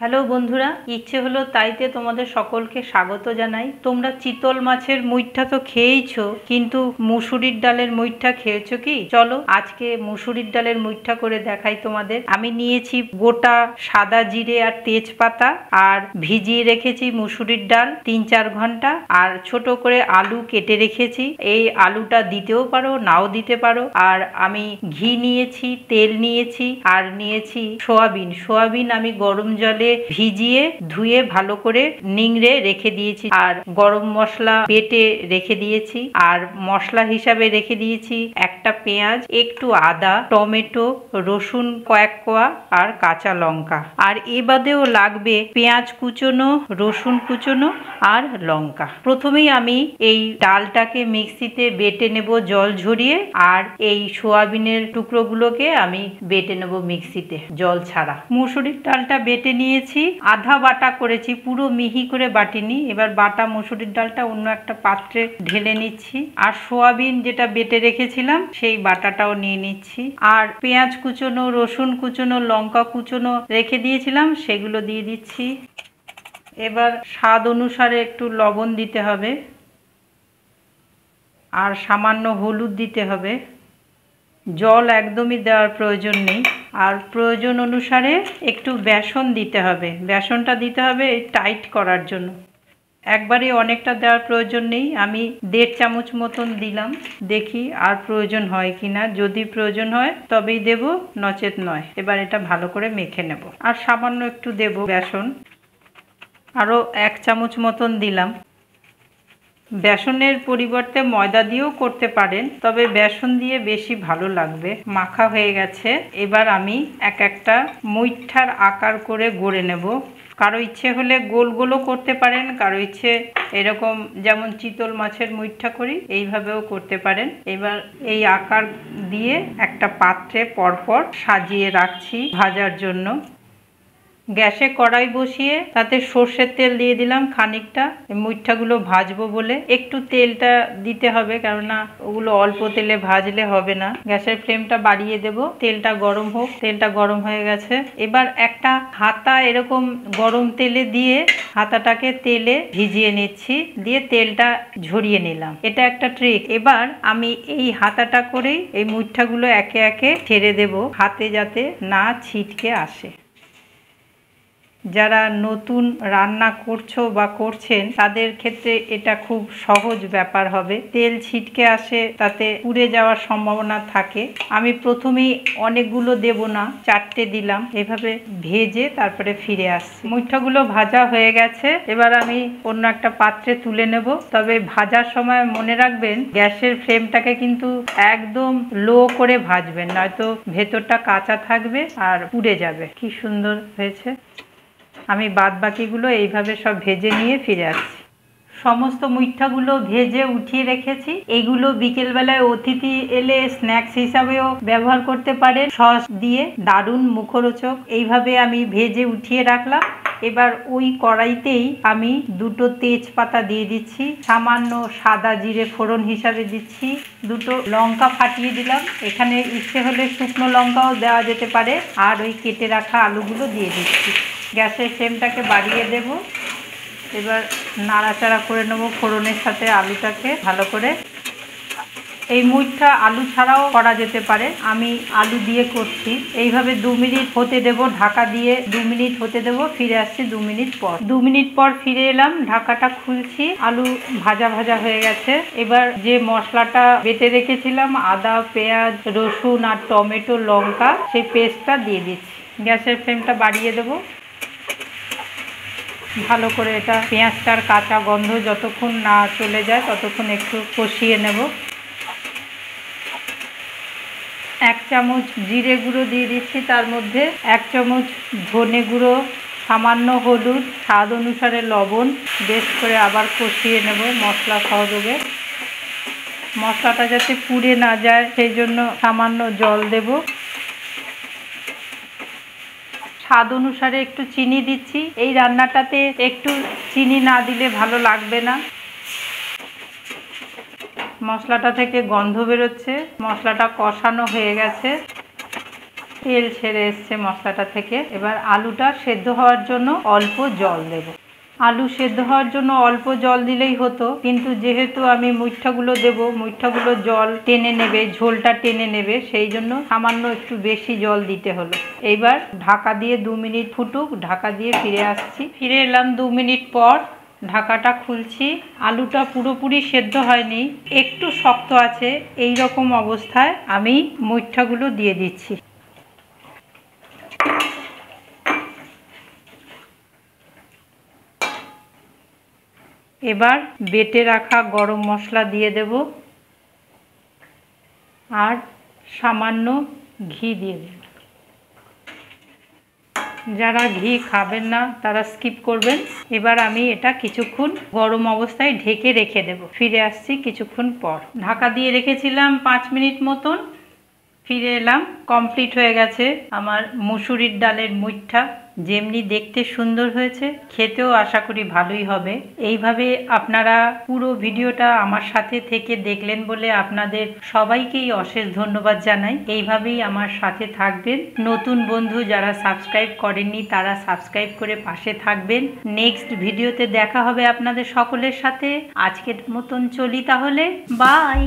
Hello বন্ধুরা, ইচ্ছে হলো তাইতে তোমাদের সকলকে স্বাগত জানাই। তোমরা চিতল মাছের মুইঠা তো খেয়েইছো, কিন্তু মুসুরির ডালের মুইঠা খেয়েছো কি? চলো আজকে মুসুরির ডালের মুইঠা করে দেখাই তোমাদের। আমি নিয়েছি গোটা সাদা জিরে আর তেজপাতা, আর ভিজিয়ে রেখেছি মুসুরির ডাল ৩-৪ ঘন্টা, আর ছোট করে আলু কেটে রেখেছি। এই আলুটা দিতেও পারো, নাও দিতে পারো। আর আমি ঘি নিয়েছি, তেল নিয়েছি, আর নিয়েছি সোয়াবিন আমি গরম জলে ভিজিয়ে ধুয়ে ভালো করে নিংড়ে রেখে দিয়েছি। আর গরম মশলা বেটে রেখে দিয়েছি। আর মশলা হিসাবে রেখে দিয়েছি একটা পেঁয়াজ, একটু আদা, টমেটো, রসুন কয়েক কোয়া, আর কাঁচা লঙ্কা। আর এ বাদেও লাগবে পেঁয়াজ কুচোনো, রসুন কুচোনো, আর লঙ্কা। প্রথমেই আমি এই ডালটাকে মিক্সিতে বেটে নেব জল ঝরিয়ে, আর এই সোয়াবিনের টুকরোগুলোকে আমি বেটে নেব মিক্সিতে জল ছাড়া। মুসুরির ডালটা বেটে নিয়েছি, আধা বাটা করেছি, পুরো মিহি করে বাটিনি। এবার বাটা মুসুরির ডালটা অন্য একটা পাত্রে ঢেলে নিচ্ছি। আর সোয়াবিন যেটা বেটে রেখেছিলাম সেই বাটাটাও নিয়ে নিচ্ছি। আর পেঁয়াজ কুচোনো, রসুন কুচোনো, লঙ্কা কুচোনো রেখে দিয়েছিলাম, সেগুলো দিয়ে দিচ্ছি। এবার স্বাদ অনুসারে একটু লবণ দিতে হবে, আর সামান্য হলুদ দিতে হবে। জল একদমই দেওয়ার প্রয়োজন নেই। আর প্রয়োজন অনুসারে একটু বেসন দিতে হবে। বেসনটা দিতে হবে টাইট করার জন্য। একবারে অনেকটা দেওয়ার প্রয়োজন নেই, আমি 1.5 চামচ মতন দিলাম। দেখি আর প্রয়োজন হয় কিনা, যদি প্রয়োজন হয় তবেই দেব, নচেত নয়। এবার এটা ভালো করে মেখে নেব। আর সামান্য একটু দেব বেসন, আরও 1 চামচ মতন দিলাম। বেসনের পরিবর্তে ময়দা দিয়েও করতে পারেন, তবে বেসন দিয়ে বেশি ভালো লাগবে। মাখা হয়ে গেছে। এবার আমি এক একটা মুইঠার আকার করে গড়ে নেব। কারো ইচ্ছে হলে গোল গোলও করতে পারেন, কারো ইচ্ছে এরকম যেমন চিতল মাছের মুইঠা করি এইভাবেও করতে পারেন। এবার এই আকার দিয়ে একটা পাত্রে পরপর সাজিয়ে রাখছি ভাজার জন্য। গ্যাসে কড়াই বসিয়ে তাতে সর্ষের তেল দিয়ে দিলাম খানিকটা, মুইঠাগুলো ভাজবো বলে। একটু তেলটা দিতে হবে, কেননা ওগুলো অল্প তেলে ভাজলে হবে না। গ্যাসের ফ্লেমটা বাড়িয়ে দেব, তেলটা গরম হোক। তেলটা গরম হয়ে গেছে। এবার একটা হাতা এরকম গরম তেলে দিয়ে হাতাটাকে তেলে ভিজিয়ে নিচ্ছি, দিয়ে তেলটা ঝরিয়ে নিলাম। এটা একটা ট্রিক। এবার আমি এই হাতাটা করেই এই মুইঠাগুলো একে একে ছেড়ে দেব, হাতে যাতে না ছিটকে আসে। যারা নতুন রান্না করছো বা করছেন তাদের ক্ষেত্রে এটা খুব সহজ ব্যাপার হবে। তেল ছিটকে আসে তাতে পুড়ে যাওয়ার সম্ভাবনা থাকে। আমি প্রথমেই অনেকগুলো দেব না, 4টে দিলাম। এভাবে ভেজে তারপরে ফিরে আসছি। মুইঠাগুলো ভাজা হয়ে গেছে। এবার আমি অন্য একটা পাত্রে তুলে নেব। তবে ভাজার সময় মনে রাখবেন গ্যাসের ফ্লেমটাকে কিন্তু একদম লো করে ভাজবেন, নয়তো ভেতরটা কাঁচা থাকবে আর পুড়ে যাবে। কি সুন্দর হয়েছে। আমি বাদ বাকিগুলো এইভাবে সব ভেজে নিয়ে ফিরে আসছি। সমস্ত মুইঠাগুলো ভেজে উঠিয়ে রেখেছি। এগুলো বিকেলবেলায় অতিথি এলে স্ন্যাক্স হিসাবেও ব্যবহার করতে পারে, সস দিয়ে দারুণ মুখরোচক। এইভাবে আমি ভেজে উঠিয়ে রাখলাম। এবার ওই কড়াইতেই আমি 2টো তেজপাতা দিয়ে দিচ্ছি, সামান্য সাদা জিরে ফোড়ন হিসাবে দিচ্ছি, 2টো লঙ্কা ফাটিয়ে দিলাম। এখানে ইচ্ছে হলে শুকনো লঙ্কাও দেওয়া যেতে পারে। আর ওই কেটে রাখা আলুগুলো দিয়ে দিচ্ছি। গ্যাসের ফ্লেমটাকে বাড়িয়ে দেব। এবার নাড়াচাড়া করে নেব ফোড়নের সাথে আলুটাকে ভালো করে। এই মুইঠা আলু ছাড়াও করা যেতে পারে, আমি আলু দিয়ে করছি। এইভাবে 2 মিনিট হতে দেব, ঢাকা দিয়ে 2 মিনিট হতে দেব। ফিরে আসছি 2 মিনিট পর। 2 মিনিট পর ফিরে এলাম, ঢাকাটা খুলছি। আলু ভাজা ভাজা হয়ে গেছে। এবার যে মশলাটা বেটে রেখেছিলাম, আদা, পেঁয়াজ, রসুন আর টমেটো, লঙ্কা, সেই পেস্টটা দিয়ে দিচ্ছি। গ্যাসের ফ্লেমটা বাড়িয়ে দেব। ভালো করে এটা পেঁয়াজটার কাঁচা গন্ধ যতক্ষণ না চলে যায় ততক্ষণ একটু কষিয়ে নেব। 1 চামচ জিরে গুঁড়ো দিয়ে দিচ্ছি, তার মধ্যে 1 চামচ ধনে গুঁড়ো, সামান্য হলুদ, স্বাদ অনুসারে লবণ। বেশ করে আবার কষিয়ে নেব মশলা সহযোগে। মশলাটা যাতে পুড়ে না যায় সেই জন্য সামান্য জল দেব। স্বাদ অনুসারে একটু চিনি দিচ্ছি। এই রান্নাটাতে একটু চিনি না দিলে ভালো লাগবে না। মশলাটা থেকে গন্ধ বেরোচ্ছে, মশলাটা কষানো হয়ে গেছে। তেল ছেড়ে এসছে মশলাটা থেকে। এবার আলুটা সেদ্ধ হওয়ার জন্য অল্প জল দেব। আলু সেদ্ধ হওয়ার জন্য অল্প জল দিলেই হতো, কিন্তু যেহেতু আমি মুইঠাগুলো দেব, মুইঠাগুলো জল টেনে নেবে, ঝোলটা টেনে নেবে, সেই জন্য সামান্য একটু বেশি জল দিতে হলো। এইবার ঢাকা দিয়ে 2 মিনিট ফুটুক, ঢাকা দিয়ে ফিরে আসছি। ফিরে এলাম 2 মিনিট পর, ঢাকাটা খুলছি। আলুটা পুরোপুরি সেদ্ধ হয়নি, একটু শক্ত আছে। এই রকম অবস্থায় আমি মুইঠাগুলো দিয়ে দিচ্ছি। এবার বেটে রাখা গরম মশলা দিয়ে দেব আর সামান্য ঘি দিয়ে দেব। যারা ঘি খাবেন না তারা স্কিপ করবেন। এবার আমি এটা কিছুক্ষণ গরম অবস্থায় ঢেকে রেখে দেব। ফিরে আসছি কিছুক্ষণ পর। ঢাকা দিয়ে রেখেছিলাম 5 মিনিট মতন। ফিরে এলাম, কমপ্লিট হয়ে গেছে আমার মুসুরির ডালের মুইঠা। যেমনি দেখতে সুন্দর হয়েছে, খেতেও আশা করি ভালোই হবে। এইভাবে আপনারা পুরো ভিডিওটা আমার সাথে থেকে দেখলেন বলে আপনাদের সবাইকেই অশেষ ধন্যবাদ জানাই। এইভাবেই আমার সাথে থাকবেন। নতুন বন্ধু যারা সাবস্ক্রাইব করেননি তারা সাবস্ক্রাইব করে পাশে থাকবেন। নেক্সট ভিডিওতে দেখা হবে আপনাদের সকলের সাথে। আজকের মতন চলি তাহলে, বাই।